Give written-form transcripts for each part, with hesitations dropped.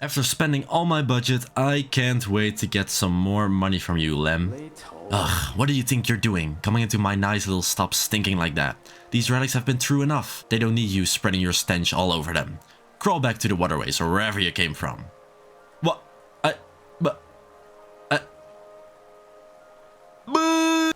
After spending all my budget, I can't wait to get some more money from you, Lem. Ugh, what do you think you're doing, coming into my nice little stop stinking like that? These relics have been through enough. They don't need you spreading your stench all over them. Crawl back to the waterways or wherever you came from. What?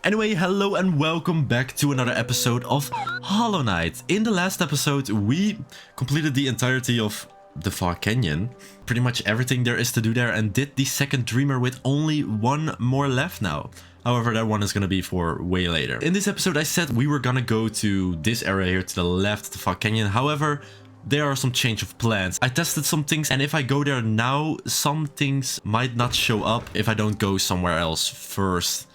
Anyway, hello and welcome back to another episode of Hollow Knight. In the last episode, we completed the entirety of the Far Canyon. Pretty much everything there is to do there, and did the second Dreamer with only one more left now. However, that one is going to be for way later. In this episode, I said we were going to go to this area here to the left, the Far Canyon. However, there are some change of plans. I tested some things, and if I go there now, some things might not show up if I don't go somewhere else first.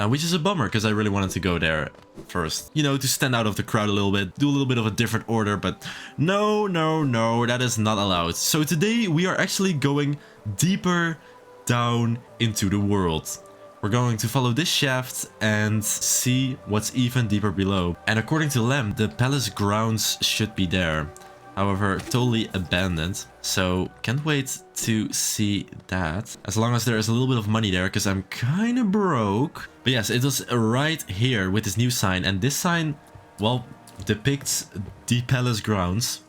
Which is a bummer, because I really wanted to go there first. You know, to stand out of the crowd a little bit, do a little bit of a different order, but no, that is not allowed. So today we are actually going deeper down into the world. We're going to follow this shaft and see what's even deeper below. And according to Lem, the palace grounds should be there. However, totally abandoned. So can't wait to see that. As long as there is a little bit of money there, because I'm kind of broke. But yes, it was right here with this new sign. And this sign, well, depicts the palace grounds.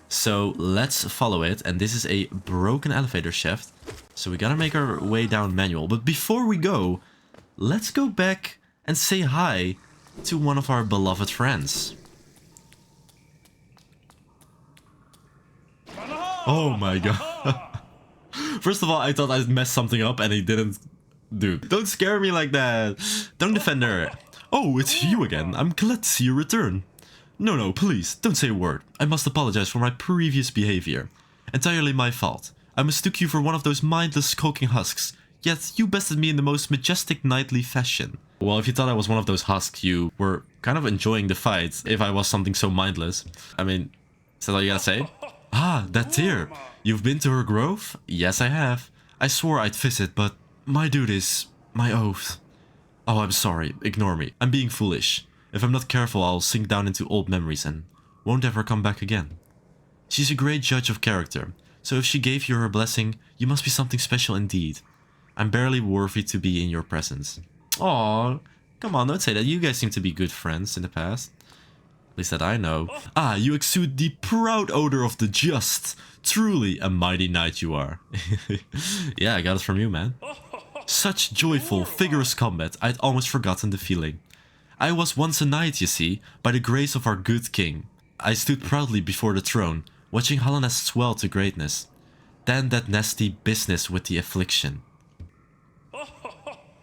So let's follow it. And this is a broken elevator shaft. So we gotta make our way down manual. But before we go, let's go back and say hi to one of our beloved friends. Oh my god. First of all, I thought I'd messed something up and he didn't. Dude, don't scare me like that. Don't Defender. Oh, it's you again. I'm glad to see you return. No, please, don't say a word. I must apologize for my previous behavior. Entirely my fault. I mistook you for one of those mindless skulking husks. Yet you bested me in the most majestic knightly fashion. Well, if you thought I was one of those husks, you were kind of enjoying the fight if I was something so mindless. I mean, is that all you gotta say? Ah, that tear. You've been to her grove? Yes, I have. I swore I'd visit, but my duties, my oath. Oh, I'm sorry. Ignore me. I'm being foolish. If I'm not careful, I'll sink down into old memories and won't ever come back again. She's a great judge of character, so if she gave you her blessing, you must be something special indeed. I'm barely worthy to be in your presence. Aw, come on, don't say that. You guys seem to be good friends in the past. At least that I know. Ah, you exude the proud odor of the just. Truly a mighty knight you are. Yeah, I got it from you, man. Such joyful, vigorous combat, I'd almost forgotten the feeling. I was once a knight, you see, by the grace of our good king. I stood proudly before the throne, watching Hollow Knight swell to greatness. Then that nasty business with the affliction.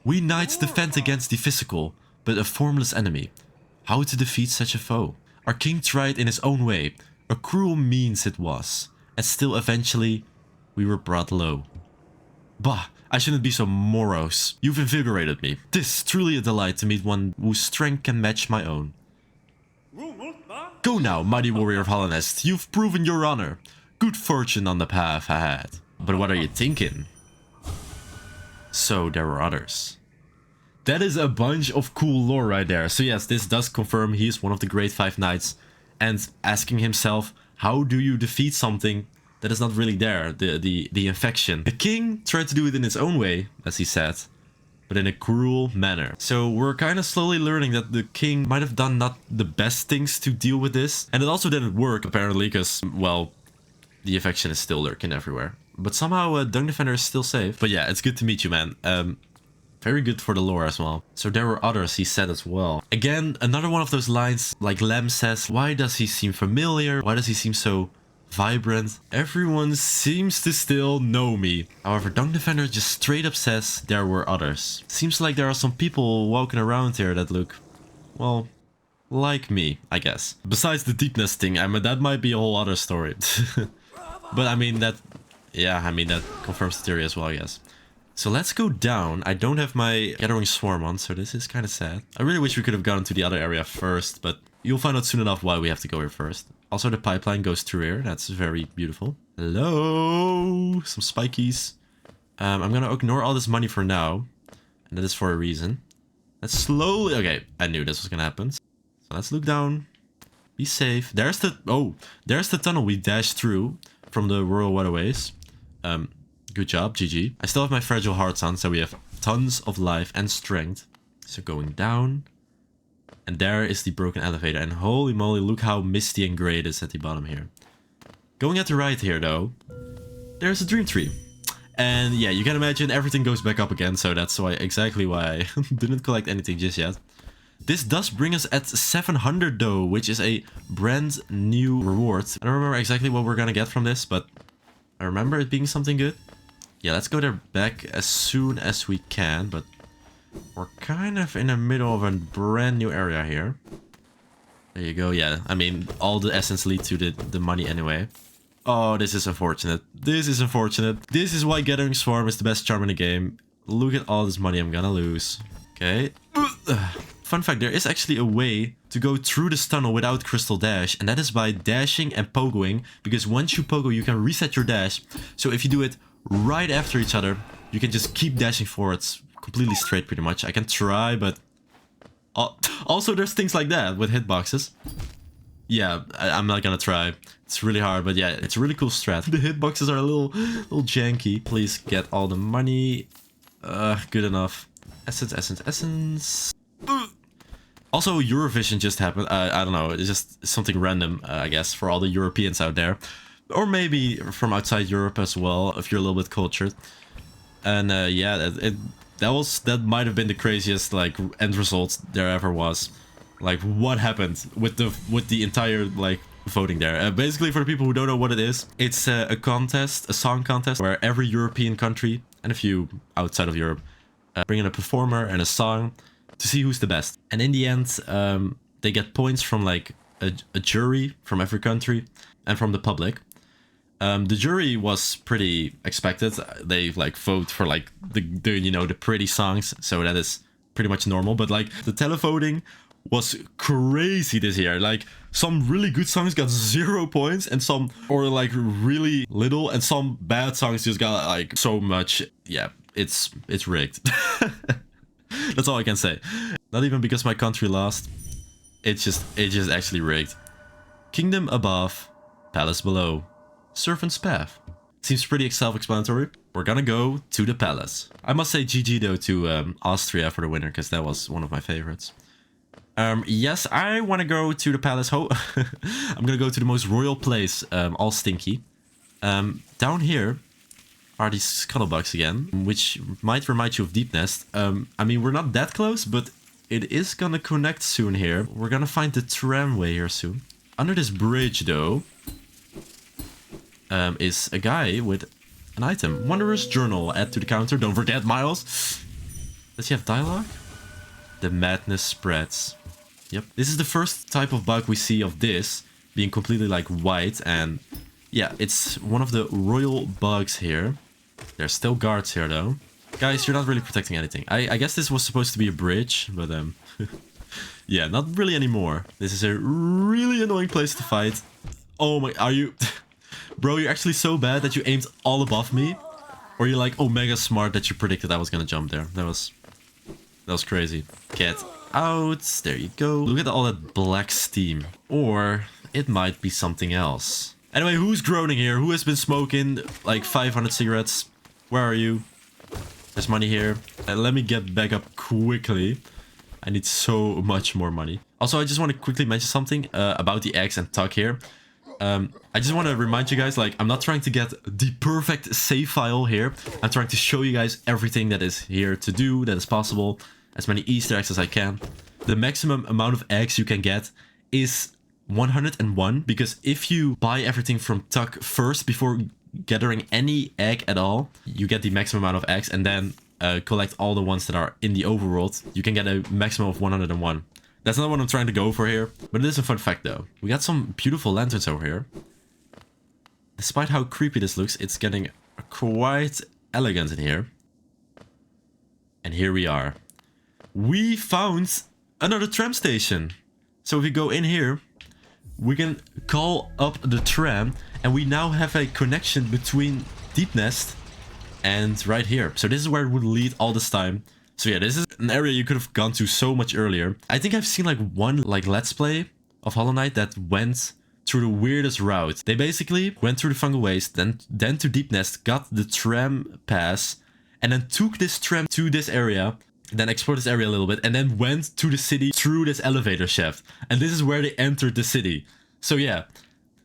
We knights defend against the physical, but a formless enemy. How to defeat such a foe? Our king tried in his own way, a cruel means it was, and still eventually we were brought low. Bah, I shouldn't be so morose. You've invigorated me. 'Tis truly a delight to meet one whose strength can match my own. Go now, mighty warrior of Hollow Knight. You've proven your honor. Good fortune on the path ahead. But what are you thinking? So there were others. That is a bunch of cool lore right there. So yes, this does confirm he is one of the great 5 knights. And asking himself, how do you defeat something that is not really there, the infection? The king tried to do it in his own way, as he said, but in a cruel manner. So we're kind of slowly learning that the king might have done not the best things to deal with this. And it also didn't work, apparently, because, well, the infection is still lurking everywhere. But somehow Dung Defender is still safe. But yeah, it's good to meet you, man. Very good for the lore as well. So there were others, he said as well. Again, another one of those lines, like Lem says, why does he seem familiar? Why does he seem so vibrant? Everyone seems to still know me. However, Dung Defender just straight up says there were others. Seems like there are some people walking around here that look, well, like me, I guess. Besides the deepness thing, I mean, that might be a whole other story. But I mean, that confirms the theory as well, I guess. So let's go down. I don't have my Gathering Swarm on, so this is kind of sad. I really wish we could have gone to the other area first, but you'll find out soon enough why we have to go here first. Also, the pipeline goes through here. That's very beautiful. Hello! Some spikies. I'm gonna ignore all this money for now. And that is for a reason. Let's slowly... Okay, I knew this was gonna happen. So let's look down. Be safe. There's the... Oh, there's the tunnel we dashed through from the Royal Waterways. Good job, GG. I still have my fragile hearts on, so we have tons of life and strength. So going down. And there is the broken elevator. And holy moly, look how misty and gray it is at the bottom here. Going at the right here, though, there's a dream tree. And yeah, you can imagine everything goes back up again. So that's exactly why I didn't collect anything just yet. This does bring us at 700 though, which is a brand new reward. I don't remember exactly what we're gonna get from this, but I remember it being something good. Yeah, let's go there back as soon as we can, but we're kind of in the middle of a brand new area here. There you go, yeah. I mean, all the essence lead to the money anyway. Oh, this is unfortunate. This is unfortunate. This is why Gathering Swarm is the best charm in the game. Look at all this money I'm gonna lose. Okay. Fun fact, there is actually a way to go through this tunnel without Crystal Dash, and that is by dashing and pogoing, because once you pogo, you can reset your dash. So if you do it right after each other, you can just keep dashing forwards completely straight pretty much. I can try, but also there's things like that with hitboxes. Yeah, I'm not gonna try. It's really hard, but yeah, it's a really cool strat. The hitboxes are a little janky. Please get all the money. Good enough. Essence. Also, Eurovision just happened. I don't know. It's just something random, I guess, for all the Europeans out there. Or maybe from outside Europe as well, if you're a little bit cultured. And yeah, that might have been the craziest like end result there ever was. Like, what happened with the entire like voting there? Basically, for the people who don't know what it is, it's a contest, a song contest, where every European country and a few outside of Europe bring in a performer and a song to see who's the best. And in the end, they get points from like a jury from every country and from the public. The jury was pretty expected. They like vote for like the pretty songs, so that is pretty much normal. But like the televoting was crazy this year. Like some really good songs got 0 points, and some or like really little, and some bad songs just got like so much. Yeah, it's rigged. That's all I can say. Not even because my country lost. It's just actually rigged. Kingdom above, palace below. Servant's path. Seems pretty self-explanatory. We're gonna go to the palace. I must say GG though to Austria for the winner, because that was one of my favorites. Yes, I want to go to the palace. I'm gonna go to the most royal place, all stinky. Down here are these scuttlebugs again, which might remind you of Deep Nest. I mean, we're not that close, but it is gonna connect soon here. We're gonna find the tramway here soon. Under this bridge, though, is a guy with an item. Wanderer's Journal. Add to the counter. Don't forget, Miles. Does he have dialogue? The madness spreads. Yep. This is the first type of bug we see of this being completely like white, and yeah, it's one of the royal bugs here. There's still guards here though. Guys, you're not really protecting anything. I guess this was supposed to be a bridge, but yeah, not really anymore. This is a really annoying place to fight. Oh my, are you... Bro, you're actually so bad that you aimed all above me? Or you're like omega smart that you predicted I was gonna jump there? That was crazy. Get out. There you go. Look at all that black steam. Or it might be something else. Anyway, who's groaning here? Who has been smoking like 500 cigarettes? Where are you? There's money here. Let me get back up quickly. I need so much more money. Also, I just want to quickly mention something about the eggs and tuck here. I just want to remind you guys, like, I'm not trying to get the perfect save file here. I'm trying to show you guys everything that is here to do, that is possible. As many Easter eggs as I can. The maximum amount of eggs you can get is 101. Because if you buy everything from Tuck first before gathering any egg at all, you get the maximum amount of eggs. And then collect all the ones that are in the overworld. You can get a maximum of 101. That's not what I'm trying to go for here, but it is a fun fact though. We got some beautiful lanterns over here. Despite how creepy this looks, it's getting quite elegant in here. And here we are. We found another tram station. So if we go in here, we can call up the tram, and we now have a connection between Deep Nest and right here. So this is where it would lead all this time. So yeah, this is an area you could have gone to so much earlier. I think I've seen like one like Let's Play of Hollow Knight that went through the weirdest route. They basically went through the Fungal Waste, then to Deep Nest, got the tram pass, and then took this tram to this area, then explored this area a little bit, and then went to the city through this elevator shaft. And this is where they entered the city. So yeah,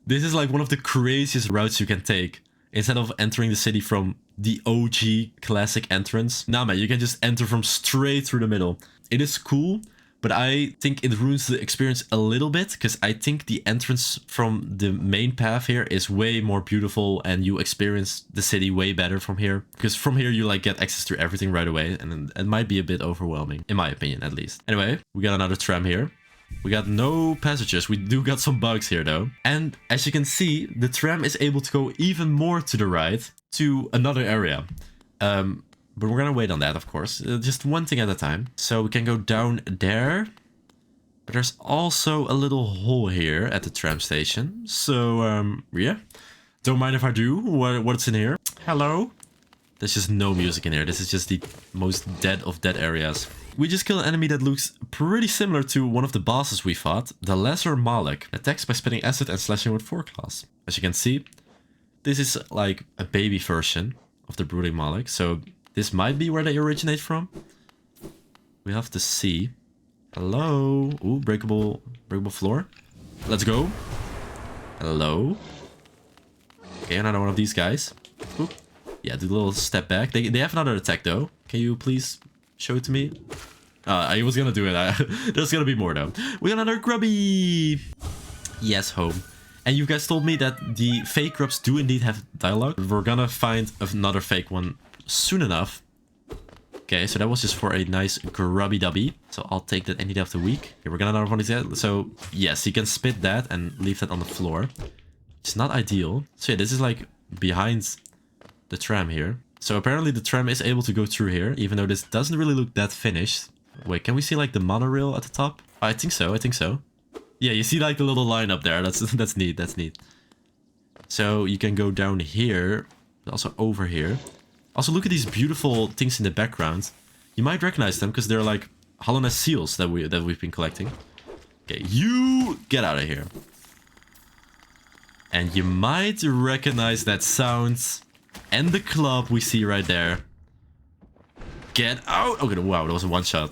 this is like one of the craziest routes you can take. Instead of entering the city from the OG classic entrance. Nah man, you can just enter from straight through the middle. It is cool, but I think it ruins the experience a little bit, because I think the entrance from the main path here is way more beautiful and you experience the city way better from here. Because from here you like get access to everything right away, and it might be a bit overwhelming, in my opinion at least. Anyway, we got another tram here. We got no passengers. We do got some bugs here though. And as you can see, the tram is able to go even more to the right to another area. But we're gonna wait on that, of course. Just one thing at a time. So we can go down there. But there's also a little hole here at the tram station. So, yeah. Don't mind if I do. What's in here? Hello? There's just no music in here. This is just the most dead of dead areas. We just killed an enemy that looks pretty similar to one of the bosses we fought, the Lesser Malik. Attacks by spitting acid and slashing with foreclaws. As you can see, this is like a baby version of the Brooding Malik, so this might be where they originate from. We have to see. Hello? Ooh, breakable floor. Let's go. Hello? Okay, another one of these guys. Oop. Yeah, do a little step back. They have another attack though. Can you please show it to me? I was gonna do it. There's gonna be more though. We got another grubby. Yes, home. And you guys told me that the fake grubs do indeed have dialogue. We're gonna find another fake one soon enough. Okay, so that was just for a nice grubby dubby. So I'll take that any day of the week. Here, we're gonna another one of these. So yes, you can spit that and leave that on the floor. It's not ideal. So yeah, this is like behind the tram here. So apparently the tram is able to go through here, even though this doesn't really look that finished. Wait, can we see like the monorail at the top? I think so, I think so. Yeah, you see like the little line up there. That's neat, that's neat. So you can go down here, but also over here. Also look at these beautiful things in the background. You might recognize them because they're like Hollow Nest seals that we've been collecting. Okay, you get out of here. And you might recognize that sound and the club we see right there. Get out! Okay, wow, that was a one shot.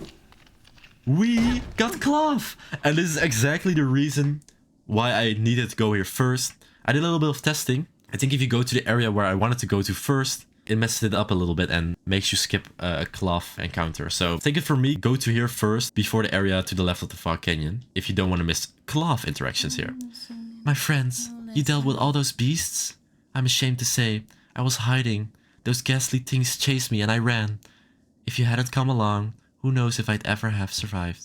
We got Clove! And this is exactly the reason why I needed to go here first. I did a little bit of testing. I think if you go to the area where I wanted to go to first, it messes it up a little bit and makes you skip a Clove encounter. So take it from me, go to here first before the area to the left of the Fog Canyon if you don't want to miss Clove interactions here. My friends, you dealt with all those beasts? I'm ashamed to say, I was hiding. Those ghastly things chased me and I ran. If you hadn't come along, who knows if I'd ever have survived.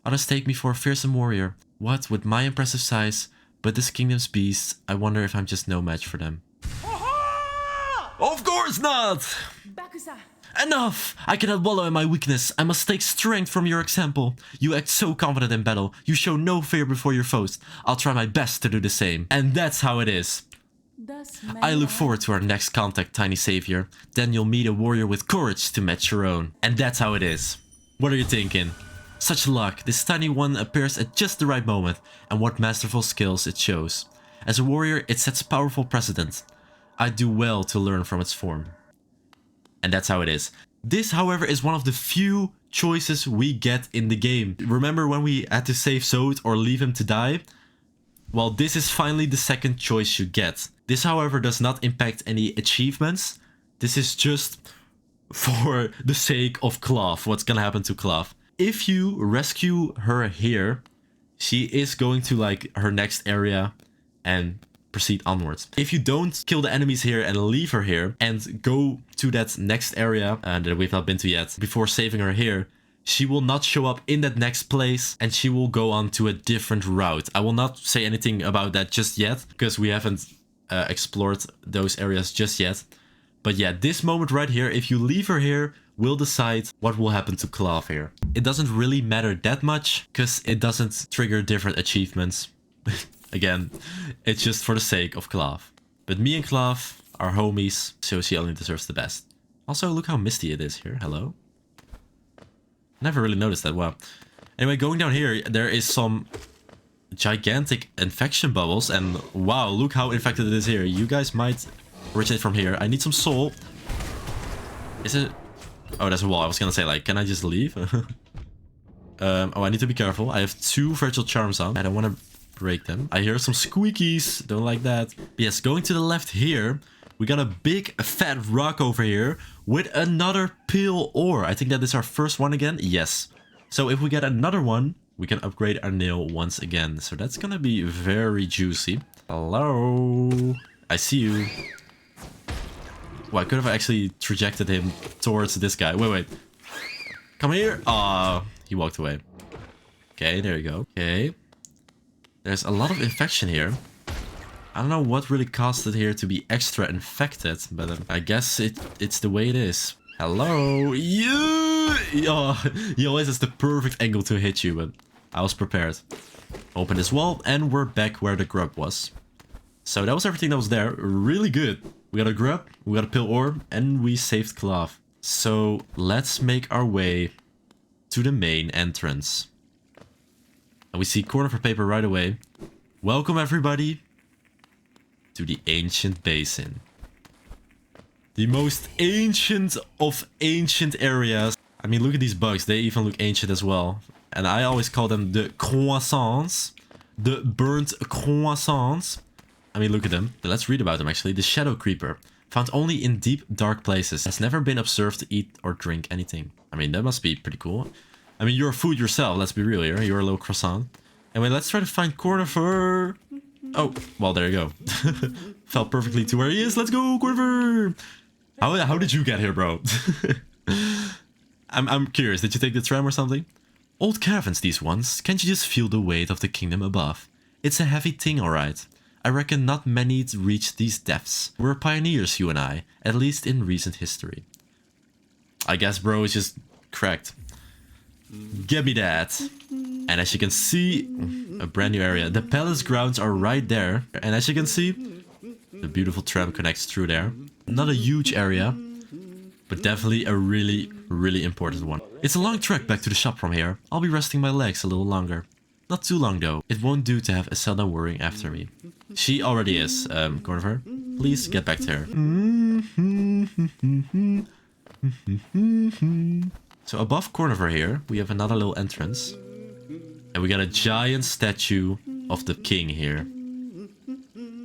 Others take me for a fearsome warrior. What with my impressive size, but this kingdom's beasts, I wonder if I'm just no match for them. Of course not! Enough! I cannot wallow in my weakness. I must take strength from your example. You act so confident in battle. You show no fear before your foes. I'll try my best to do the same. And that's how it is. I look forward to our next contact, tiny savior. Then you'll meet a warrior with courage to match your own. And that's how it is. What are you thinking? Such luck. This tiny one appears at just the right moment. And what masterful skills it shows. As a warrior, it sets powerful precedent. I do well to learn from its form. And that's how it is. This, however, is one of the few choices we get in the game. Remember when we had to save Zod or leave him to die? Well, this is finally the second choice you get. This, however, does not impact any achievements. This is just for the sake of Clove. What's gonna happen to Clove? If you rescue her here, she is going to like her next area and proceed onwards. If you don't kill the enemies here and leave her here and go to that next area that we've not been to yet before saving her here, she will not show up in that next place and she will go on to a different route. I will not say anything about that just yet because we haven't explored those areas just yet. But yeah, this moment right here, if you leave her here, will decide what will happen to Clove here. It doesn't really matter that much because it doesn't trigger different achievements. Again, it's just for the sake of Clove. But me and Clove are homies, so she only deserves the best. Also, look how misty it is here. Hello? Never really noticed that. Wow. Anyway, going down here, there is some gigantic infection bubbles. And wow, look how infected it is here. You guys might originate from here. I need some soul. Is it? Oh, there's a wall. I was gonna say, like, can I just leave? Oh, I need to be careful. I have 2 virtual charms on. I don't want to break them. I hear some squeakies. Don't like that. Yes, going to the left here, we got a big fat rock over here with another pale ore. I think that is our first one again. Yes. So if we get another one, we can upgrade our nail once again. So that's gonna be very juicy. Hello. I see you. Well, I could have actually trajected him towards this guy. Wait. Come here. Ah, he walked away. Okay, there you go. Okay. There's a lot of infection here. I don't know what really caused it here to be extra infected, but I guess it's the way it is. Hello. Yeah. Oh, he always has the perfect angle to hit you, but I was prepared. Open this wall, and we're back where the grub was. So that was everything that was there. Really good. We got a grub, we got a pill orb, and we saved Clove. So let's make our way to the main entrance. And we see Conifer paper right away. Welcome everybody to the Ancient Basin. The most ancient of ancient areas. I mean, look at these bugs. They even look ancient as well. And I always call them the croissants. The burnt croissants. I mean, look at them. Let's read about them actually. The Shadow Creeper. Found only in deep, dark places. Has never been observed to eat or drink anything. I mean, that must be pretty cool. I mean, you're food yourself. Let's be real here. You're a little croissant. Anyway, let's try to find Conifer. Oh, well, there you go. Fell perfectly to where he is. Let's go, Conifer. How did you get here, bro? I'm curious. Did you take the tram or something? Old caravans, these ones. Can't you just feel the weight of the kingdom above? It's a heavy thing, alright. I reckon not many reach these depths. We're pioneers, you and I, at least in recent history. I guess bro is just cracked. Get me that. And as you can see, a brand new area. The palace grounds are right there. And as you can see, the beautiful tram connects through there. Not a huge area, but definitely a really, really important one. It's a long trek back to the shop from here. I'll be resting my legs a little longer. Not too long though. It won't do to have Zelda worrying after me. She already is, Conifer. Please get back to her. So above Conifer here, we have another little entrance. And we got a giant statue of the king here.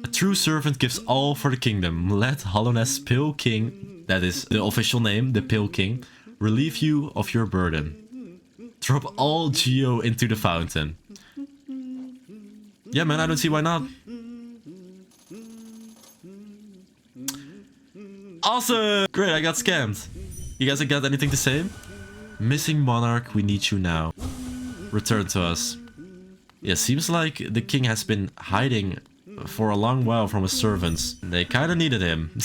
A true servant gives all for the kingdom. Let Hallownest Pale King, that is the official name, the Pale King, relieve you of your burden. Drop all Geo into the fountain. Yeah, man, I don't see why not. Awesome! Great, I got scammed. You guys got anything to say? Missing monarch, we need you now. Return to us. Yeah, seems like the king has been hiding for a long while from his servants. They kinda needed him.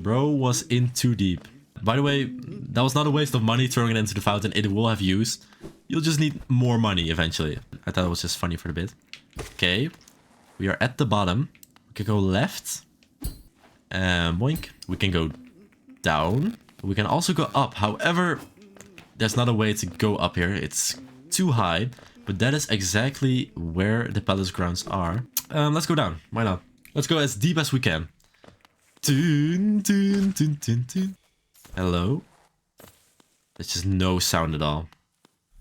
Bro was in too deep. By the way, that was not a waste of money throwing it into the fountain. It will have use. You'll just need more money eventually. I thought it was just funny for a bit. Okay. We are at the bottom. We can go left. Boink. We can go down. We can also go up. However, there's not a way to go up here. It's too high. But that is exactly where the palace grounds are. Let's go down. Why not? Let's go as deep as we can. Hello? There's just no sound at all.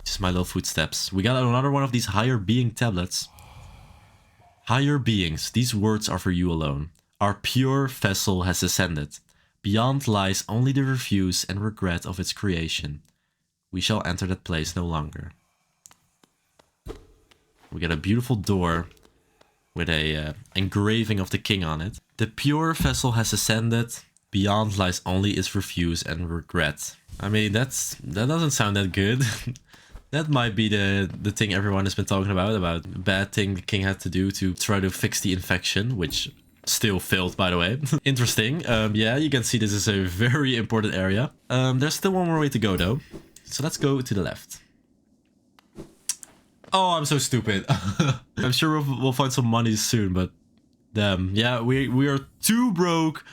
Just my little footsteps. We got another one of these higher being tablets. Higher beings, these words are for you alone. Our pure vessel has ascended. Beyond lies only the refuse and regret of its creation. We shall enter that place no longer. We got a beautiful door with a engraving of the king on it. The pure vessel has ascended. Beyond lies only its refuse and regret. I mean, that doesn't sound that good. That might be the thing everyone has been talking about the bad thing the king had to do to try to fix the infection, which still failed, by the way. Interesting. Yeah, you can see this is a very important area. There's still one more way to go, though. So let's go to the left. Oh, I'm so stupid. I'm sure we'll find some money soon, but damn. Yeah, we are too broke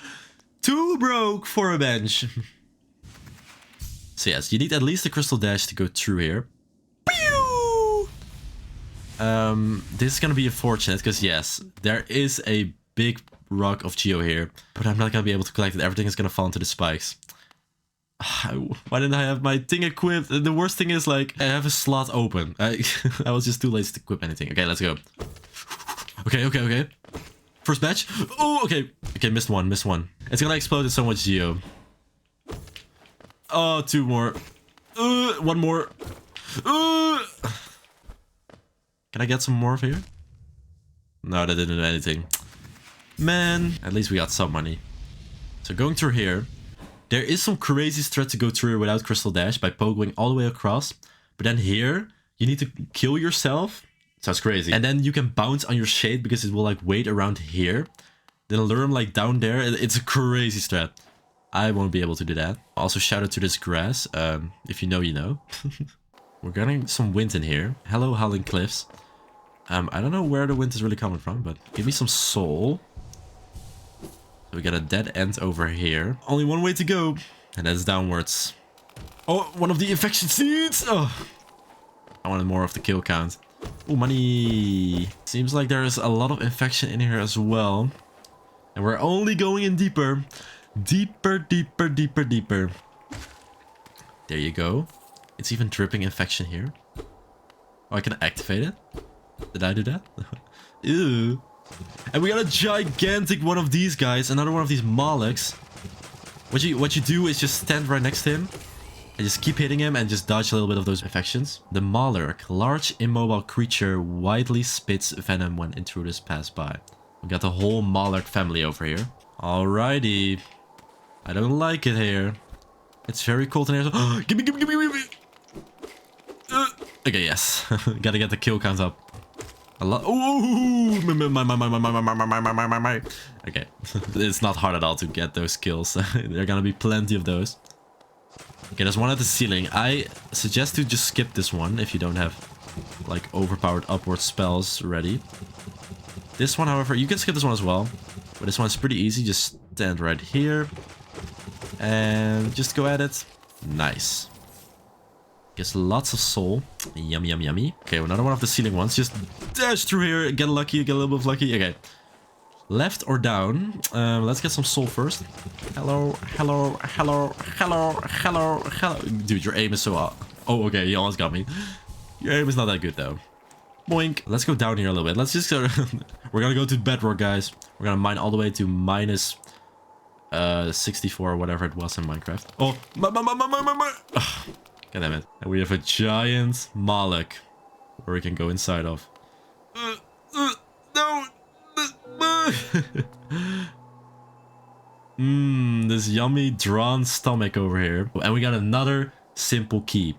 for a bench. So yes, you need at least a crystal dash to go through here. Pew! This is gonna be unfortunate because yes, there is a big rock of geo here, but I'm not gonna be able to collect it. Everything is gonna fall into the spikes. Why didn't I have my thing equipped? The worst thing is like I have a slot open. I was just too lazy to equip anything. Okay, let's go. Okay. First batch. Oh, okay. Okay, missed one. It's gonna explode in so much geo. Oh, 2 more. One more. Can I get some more of here? No, that didn't do anything. Man, at least we got some money. So going through here, there is some crazy strat to go through here without Crystal Dash by pogoing all the way across. But then here, you need to kill yourself. Sounds crazy. And then you can bounce on your shade because it will like wait around here. Then lure him like down there. It's a crazy strat. I won't be able to do that. Also shout out to this grass. If you know, you know. We're getting some wind in here. Hello, Howling Cliffs. I don't know where the wind is really coming from, but give me some soul. So we got a dead end over here. Only one way to go, and that's downwards. Oh, one of the infection seeds! Oh, I wanted more of the kill count. Oh, money! Seems like there's a lot of infection in here as well. And we're only going in deeper. Deeper. There you go. It's even dripping infection here. Oh, I can activate it? Did I do that? Ew. And we got a gigantic one of these guys. Another one of these Molochs. What you do is just stand right next to him. And just keep hitting him and just dodge a little bit of those infections. The Moloch. Large immobile creature widely spits venom when intruders pass by. We got the whole Moloch family over here. Alrighty. I don't like it here. It's very cold in here. So give me. Okay, yes. Gotta get the kill count up. A lot. Oh, okay. It's not hard at all to get those kills. There are gonna be plenty of those. Okay, there's one at the ceiling. I suggest to just skip this one if you don't have like overpowered upward spells ready. This one, however, you can skip this one as well. But this one's pretty easy. Just stand right here. And just go at it. Nice. Gets lots of soul. Yummy. Okay, another one of the ceiling ones. Just dash through here. Get lucky. Get a little bit of lucky. Okay. Left or down. Let's get some soul first. Hello. Dude, your aim is so off. Oh, okay. You almost got me. Your aim is not that good, though. Boink. Let's go down here a little bit. Let's just go. We're gonna go to bedrock, guys. We're gonna mine all the way to minus 64 or whatever it was in Minecraft. Oh, God damn it. And we have a giant Moloch where we can go inside of. No. This yummy drawn stomach over here. And we got another simple key.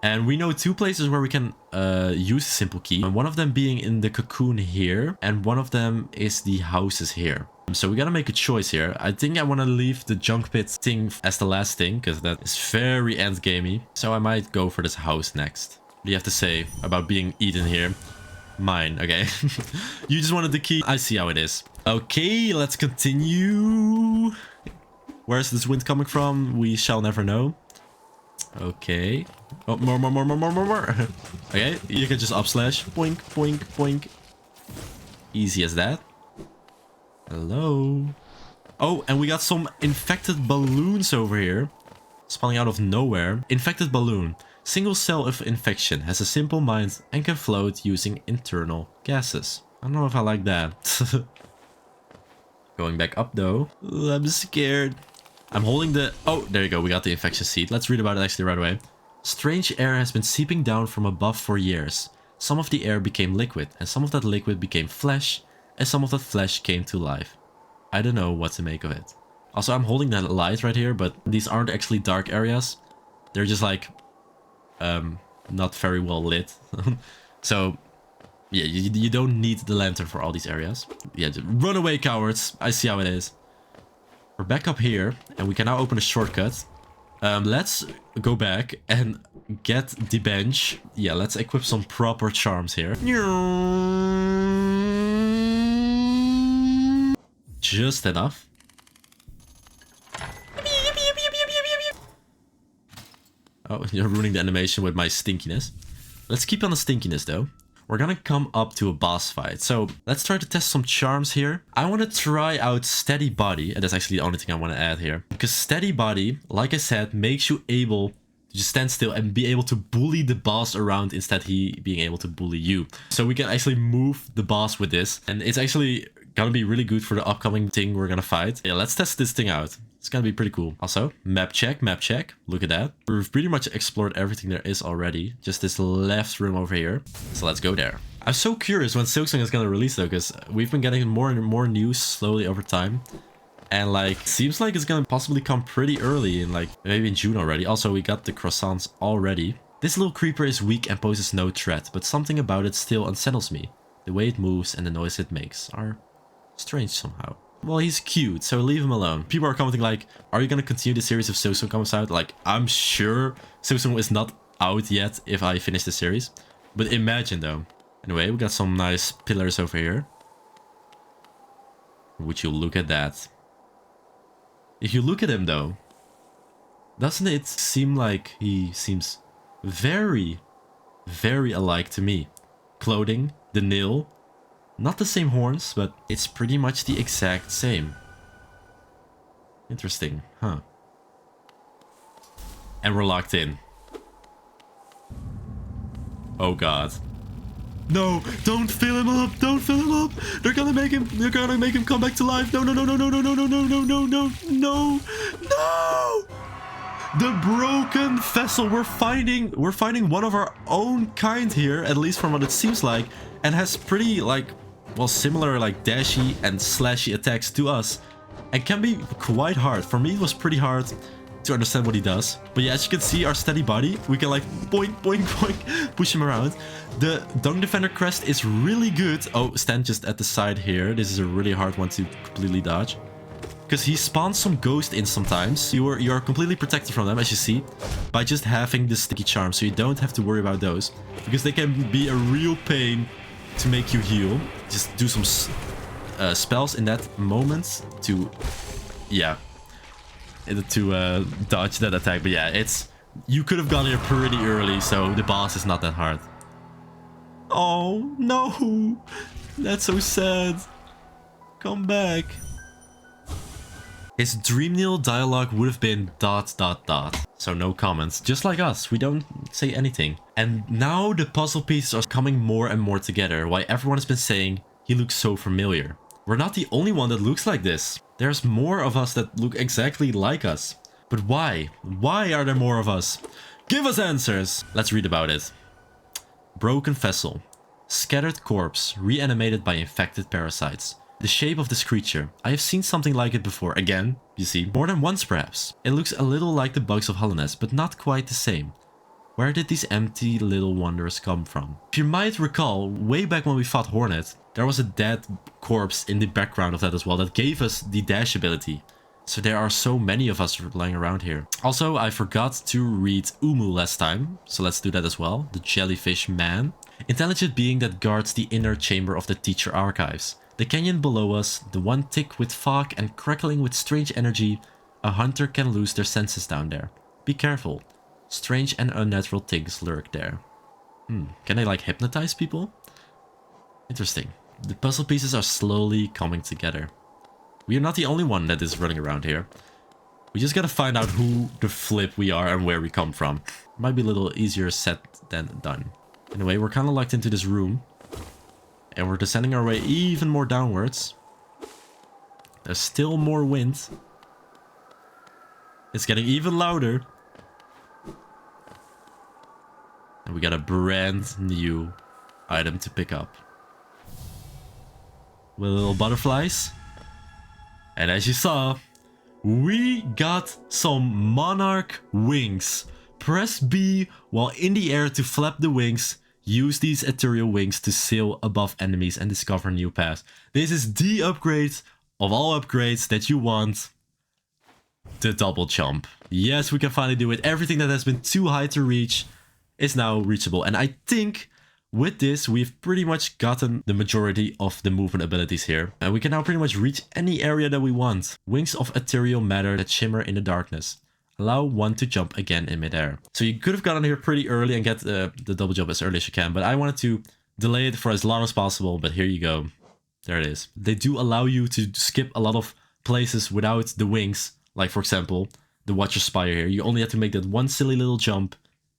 And we know 2 places where we can use a simple key. And one of them being in the cocoon here. And one of them is the houses here. So we gotta make a choice here. I think I want to leave the junk pit thing as the last thing, because that is very end gamey. So I might go for this house next. What do you have to say about being eaten here? Mine, okay. You just wanted the key. I see how it is. Okay, let's continue. Where's this wind coming from? We shall never know. Okay. Oh, more. Okay, you can just up slash. Boink. Easy as that. Hello. Oh, and we got some infected balloons over here. Spawning out of nowhere. Infected balloon. Single cell of infection. Has a simple mind and can float using internal gases. I don't know if I like that. Going back up though. Ooh, I'm scared. I'm holding the... Oh, there you go. We got the infection seed. Let's read about it actually right away. Strange air has been seeping down from above for years. Some of the air became liquid, and some of that liquid became flesh, and some of that flesh came to life. I don't know what to make of it. Also, I'm holding that light right here, but these aren't actually dark areas. They're just like, not very well lit. So, yeah, you don't need the lantern for all these areas. Yeah, run away, cowards. I see how it is. We're back up here, and we can now open a shortcut. Let's go back and get the bench. Yeah, let's equip some proper charms here. Just enough. Oh, you're ruining the animation with my stinkiness. Let's keep on the stinkiness though. we're gonna come up to a boss fight. So let's try to test some charms here. I want to try out Steady Body, and that's actually the only thing I want to add here. Because Steady Body, like I said, makes you able to just stand still and be able to bully the boss around instead he being able to bully you. So we can actually move the boss with this, and it's actually gonna be really good for the upcoming thing we're gonna fight. Yeah, let's test this thing out. It's gonna be pretty cool. Also, map check, map check. Look at that. We've pretty much explored everything there is already. Just this left room over here. So let's go there. I'm so curious when Silksong is gonna release though, because we've been getting more and more news slowly over time. And like, seems like it's gonna possibly come pretty early in like, maybe in June already. Also, we got the croissants already. This little creeper is weak and poses no threat, but something about it still unsettles me. The way it moves and the noise it makes are strange somehow. Well, he's cute, so leave him alone. People are commenting like, are you gonna continue the series if Silksong comes out? Like, I'm sure Silksong is not out yet if I finish the series. But imagine though. Anyway, we got some nice pillars over here. Would you look at that? If you look at him though, doesn't it seem like he seems very, very alike to me? Clothing, the nail. Not the same horns, but it's pretty much the exact same. Interesting, huh? And we're locked in. Oh god. No, don't fill him up, don't fill him up. They're gonna make him come back to life. No, no, no, no, no, no, no, no, no, no, no, no, no, no. The broken vessel. We're finding one of our own kind here, at least from what it seems like, and has pretty like, well, similar like dashy and slashy attacks to us, and can be quite hard. For me, it was pretty hard to understand what he does. But yeah, as you can see, our Steady Body, we can like boink, boink, boink, push him around. The Dung Defender crest is really good. Oh, stand just at the side here. This is a really hard one to completely dodge, because he spawns some ghost in sometimes. You're completely protected from them, as you see, by just having the sticky charm, so you don't have to worry about those, because they can be a real pain to make you heal. Just do some spells in that moment to, yeah, to dodge that attack. But yeah, you could have gone here pretty early, so the boss is not that hard. Oh no, that's so sad. Come back. His Dreamneil dialogue would have been ... So no comments. Just like us, we don't say anything. And now the puzzle pieces are coming more and more together, why everyone has been saying he looks so familiar. We're not the only one that looks like this. There's more of us that look exactly like us. But why? Why are there more of us? Give us answers! Let's read about it. Broken vessel. Scattered corpse, reanimated by infected parasites. The shape of this creature. I have seen something like it before. Again, you see, more than once perhaps. It looks a little like the bugs of Hollowness, but not quite the same. Where did these empty little wonders come from? If you might recall, way back when we fought Hornet, there was a dead corpse in the background of that as well that gave us the dash ability. So there are so many of us lying around here. Also, I forgot to read Umu last time, so let's do that as well. The jellyfish man. Intelligent being that guards the inner chamber of the teacher archives. The canyon below us, the one thick with fog and crackling with strange energy. A hunter can lose their senses down there. Be careful. Strange and unnatural things lurk there. Can they like hypnotize people? Interesting. The puzzle pieces are slowly coming together. We are not the only one that is running around here. We just gotta find out who the flip we are and where we come from. Might be a little easier said than done. Anyway, we're kind of locked into this room. And we're descending our way even more downwards. There's still more wind. It's getting even louder. And we got a brand new item to pick up. With little butterflies. And as you saw, we got some monarch wings. Press B while in the air to flap the wings. Use these ethereal wings to sail above enemies and discover new paths. This is the upgrade of all upgrades that you want. The double jump. Yes, we can finally do it. Everything that has been too high to reach is now reachable. And I think with this, we've pretty much gotten the majority of the movement abilities here. And we can now pretty much reach any area that we want. Wings of ethereal matter that shimmer in the darkness. Allow one to jump again in midair. So you could have gotten here pretty early and get the double jump as early as you can. But I wanted to delay it for as long as possible, but here you go. There it is. They do allow you to skip a lot of places without the wings. Like, for example, the Watcher Spire here. You only have to make that one silly little jump,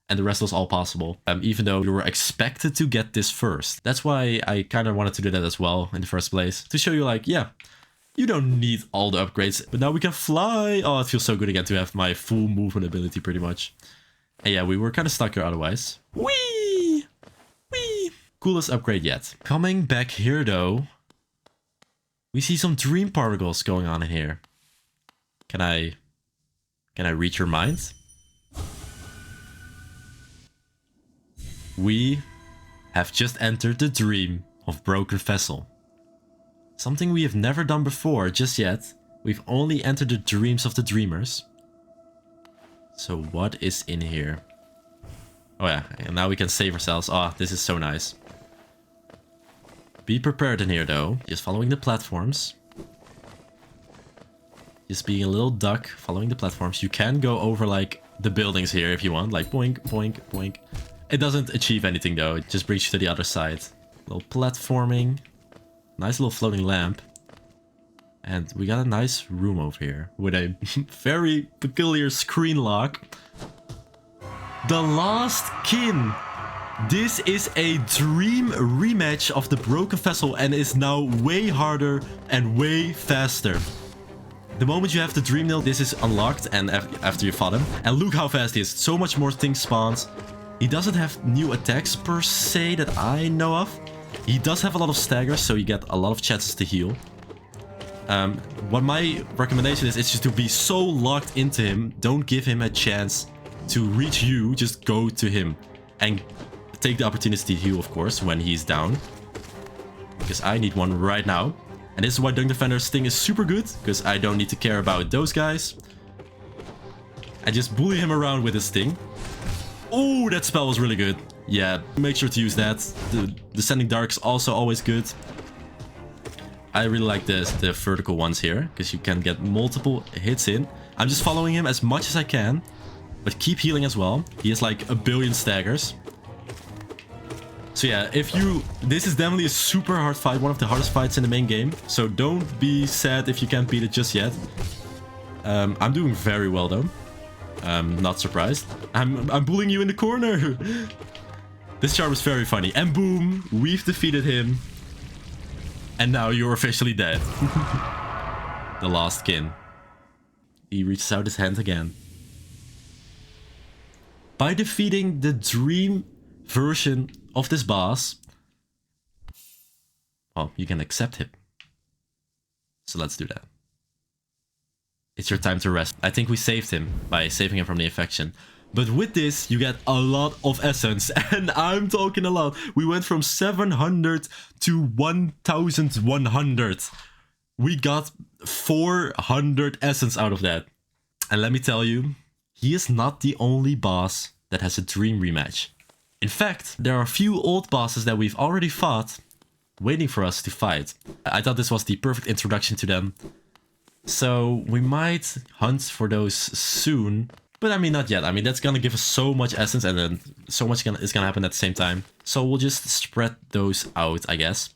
and the rest was all possible. Even though you were expected to get this first. That's why I kind of wanted to do that as well in the first place. To show you, like, yeah, you don't need all the upgrades. But now we can fly. Oh, it feels so good again to have my full movement ability, pretty much. And yeah, we were kind of stuck here otherwise. Whee! Whee! Coolest upgrade yet. Coming back here, though, we see some dream particles going on in here. Can I read your mind? We have just entered the dream of Broken Vessel. Something we have never done before just yet. We've only entered the dreams of the dreamers. So what is in here? Oh yeah, and now we can save ourselves. Oh, this is so nice. Be prepared in here though. Just following the platforms. Just being a little duck, following the platforms. You can go over like the buildings here if you want. Like boink, boink, boink. It doesn't achieve anything though. It just brings you to the other side. Little platforming. Nice little floating lamp. And we got a nice room over here with a very peculiar screen lock. The Last Kin. This is a dream rematch of the Broken Vessel and is now way harder and way faster. The moment you have the dream nail, this is unlocked and after you fought him. And look how fast he is. So much more things spawns. He doesn't have new attacks per se that I know of. He does have a lot of staggers, so you get a lot of chances to heal. What my recommendation is just to be so locked into him. Don't give him a chance to reach you. Just go to him. And take the opportunity to heal, of course, when he's down. Because I need one right now. And this is why Dunk Defender's Sting is super good. Because I don't need to care about those guys. I just bully him around with his Sting. Oh, that spell was really good. Yeah, make sure to use that. The Descending Dark is also always good. I really like the vertical ones here, because you can get multiple hits in. I'm just following him as much as I can, but keep healing as well. He has like a billion staggers. So yeah, this is definitely a super hard fight, one of the hardest fights in the main game. So don't be sad if you can't beat it just yet. I'm doing very well though. Not surprised. I'm bullying you in the corner. This charm is very funny. And boom, we've defeated him. And now you're officially dead. The Last Kin. He reaches out his hand again. By defeating the dream version of this boss, well, you can accept him. So let's do that. It's your time to rest. I think we saved him by saving him from the infection. But with this, you get a lot of essence. And I'm talking a lot. We went from 700 to 1100. We got 400 essence out of that. And let me tell you, he is not the only boss that has a dream rematch. In fact, there are a few old bosses that we've already fought, waiting for us to fight. I thought this was the perfect introduction to them. So we might hunt for those soon. But I mean, not yet. I mean, that's gonna give us so much essence and then so much is gonna happen at the same time. So we'll just spread those out, I guess.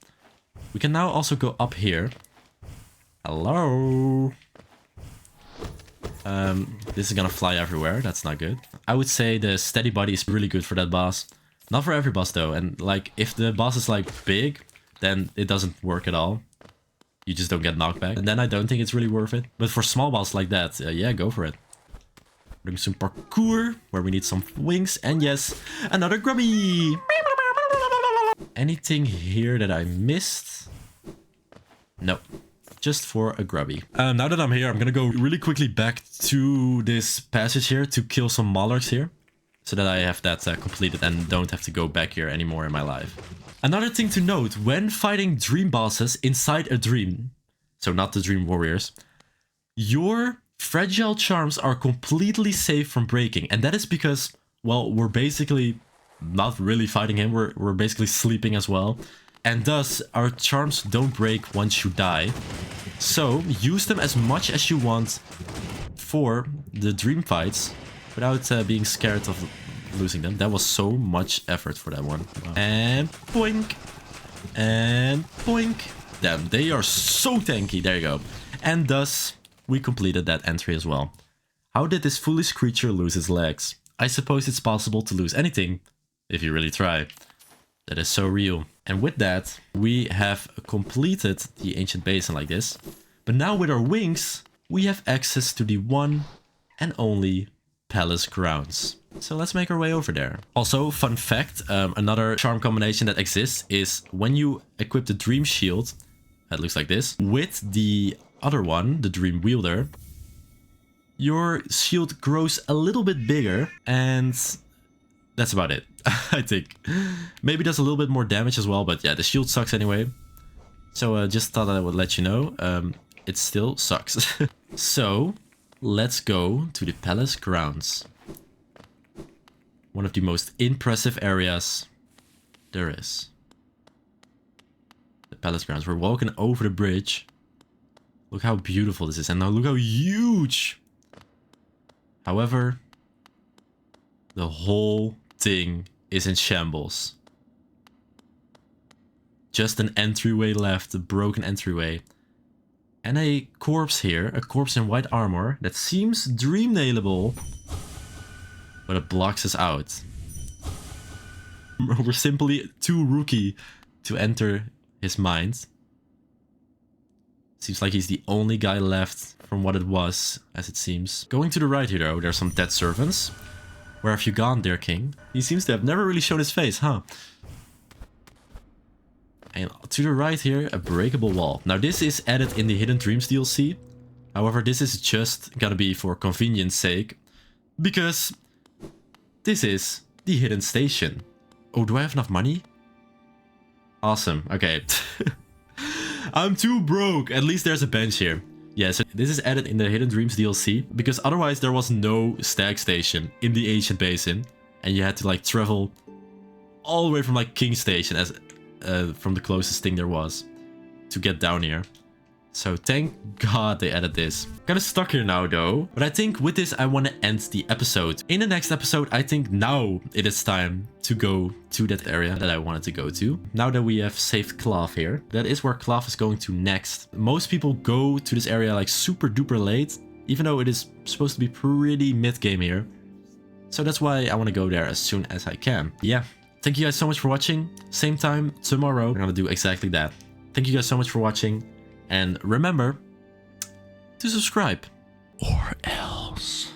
We can now also go up here. Hello. This is gonna fly everywhere. That's not good. I would say the steady body is really good for that boss. Not for every boss though. And like, if the boss is like big, then it doesn't work at all. You just don't get knocked back. And then I don't think it's really worth it. But for small boss like that, yeah, go for it. Doing some parkour, where we need some wings. And yes, another grubby. Anything here that I missed? No. Just for a grubby. Now that I'm here, I'm gonna go really quickly back to this passage here to kill some Mollarks here. So that I have that completed and don't have to go back here anymore in my life. Another thing to note, when fighting dream bosses inside a dream, so not the dream warriors, your fragile charms are completely safe from breaking. And that is because, well, we're basically not really fighting him. We're basically sleeping as well. And thus, our charms don't break once you die. So, use them as much as you want for the dream fights without being scared of losing them. That was so much effort for that one. And boink. And boink. Damn, they are so tanky. There you go. And thus, we completed that entry as well. How did this foolish creature lose his legs? I suppose it's possible to lose anything if you really try. That is so real. And with that, we have completed the ancient basin like this. But now with our wings, we have access to the one and only palace grounds. So let's make our way over there. Also, fun fact, another charm combination that exists is when you equip the Dream Shield, that looks like this, with the other one, the Dream Wielder, your shield grows a little bit bigger, and that's about it, I think. Maybe does a little bit more damage as well, but yeah, the shield sucks anyway. So just thought I would let you know, it still sucks. So, let's go to the palace grounds. One of the most impressive areas there is. The palace grounds. We're walking over the bridge. Look how beautiful this is, and now look how huge! However, the whole thing is in shambles. Just an entryway left, a broken entryway. And a corpse here, a corpse in white armor that seems dream nailable, but it blocks us out. We're simply too rookie to enter his mind. Seems like he's the only guy left from what it was, as it seems. Going to the right here though, there's some dead servants. Where have you gone, dear king? He seems to have never really shown his face, huh? And to the right here, a breakable wall. Now this is added in the Hidden Dreams DLC. However, this is just gonna be for convenience sake. Because this is the hidden station. Oh, do I have enough money? Awesome, okay. I'm too broke. At least there's a bench here. Yeah, so this is added in the Hidden Dreams DLC. Because otherwise there was no stag station in the ancient basin. And you had to like travel all the way from like King Station as from the closest thing there was to get down here. So thank God they added this. Kind of stuck here now though. But I think with this I want to end the episode. In the next episode, I think now it is time to go to that area that I wanted to go to. Now that we have saved Cloth here, that is where Cloth is going to next. Most people go to this area like super duper late, even though it is supposed to be pretty mid-game here. So that's why I want to go there as soon as I can. Yeah, thank you guys so much for watching. Same time tomorrow, I'm gonna do exactly that. Thank you guys so much for watching. And remember to subscribe, or else.